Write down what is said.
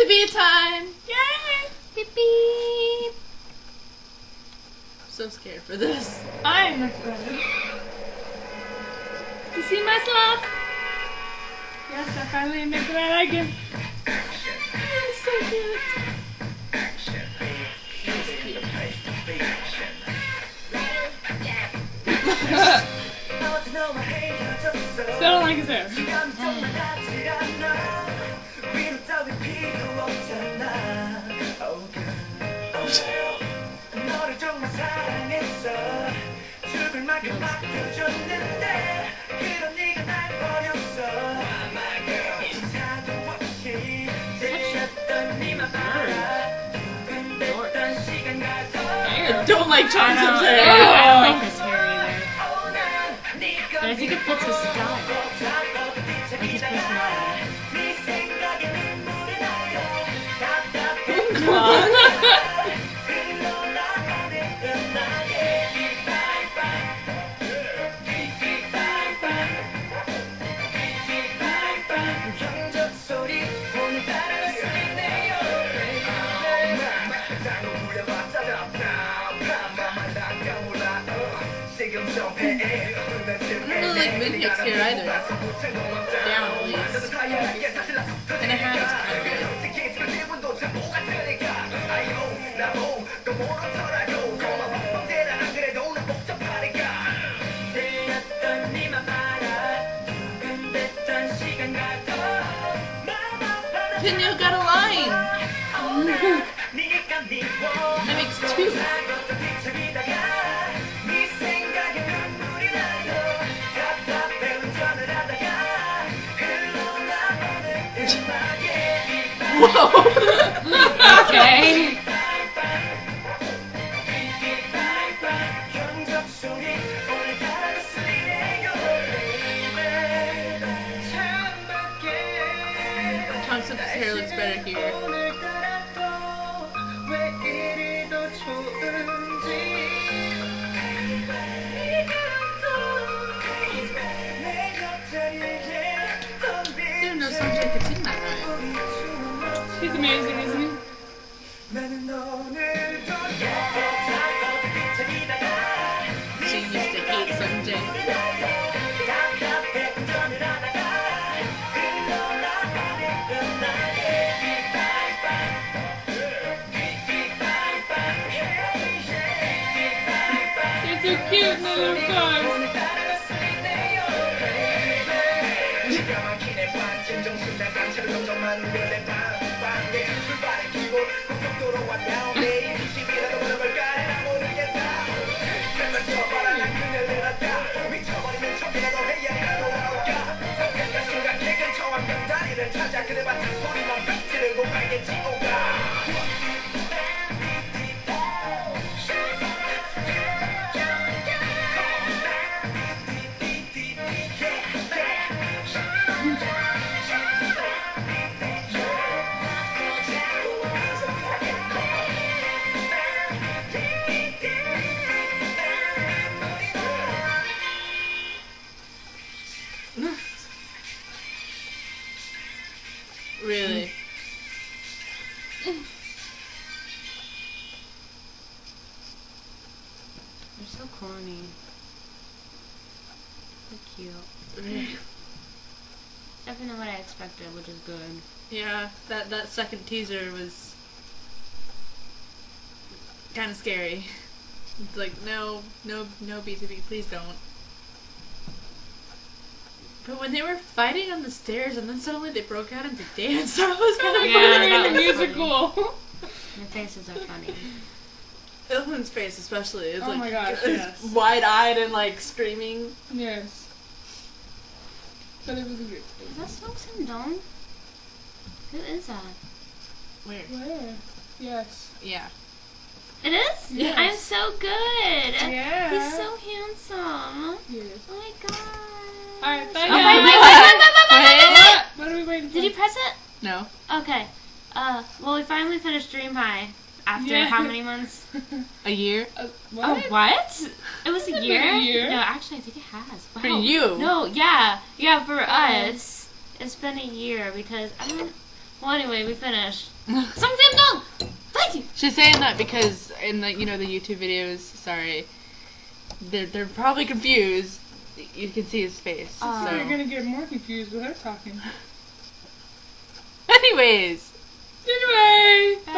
BTOB time! Yay! Beep beep! I'm so scared for this. I'm afraid. You see my slot? Yes, I finally admit that I like him. It's so cute. Still don't like his hair. I don't like Chomsom's hair. I don't like his hair either. But I think it fits his style. Like his personality. Come on. I don't really like mid-hips here either. Down at least. And a hat is kind of good. Pinyo got a line! That makes two. Whoa! Okay. Chomsom's hair looks better here. I didn't know Sanjay could sing that high. He's amazing, isn't he? She used to hate Sanjay. They're so cute in their little cars. Really? They're so corny. So cute. Definitely what I expected, which is good. Yeah, that second teaser was kind of scary. It's like, no BTOB, please don't. But when they were fighting on the stairs and then suddenly they broke out into dance, that was kind of Yeah, funny. that In the was musical. Their faces are funny. Ilman's face especially is Oh like my gosh, is yes. wide-eyed and like screaming. Yes. But it was a good Is that Smoke Dawn? Who is that? Where? Where? Yes. Yeah. It is? Yes. I'm so good. Yeah. He's so handsome. Yes. Oh my god. Alright, bye Oh, guys. wait. What are we waiting for? Did you press it? No. Okay. Well, we finally finished Dream High. After Yeah. how many months? A year? What? Oh, what? It was a Hasn't year? been a year. No, actually, I think it has. Wow. For you. No, yeah. Yeah, for us. It's been a year because I don't... Well, anyway, we finished. Something done! Thank you! She's saying that because in the, you know, the YouTube videos, sorry, they're probably confused. You can see his face. So you're gonna get more confused with her talking. Anyways. Anyway, bye!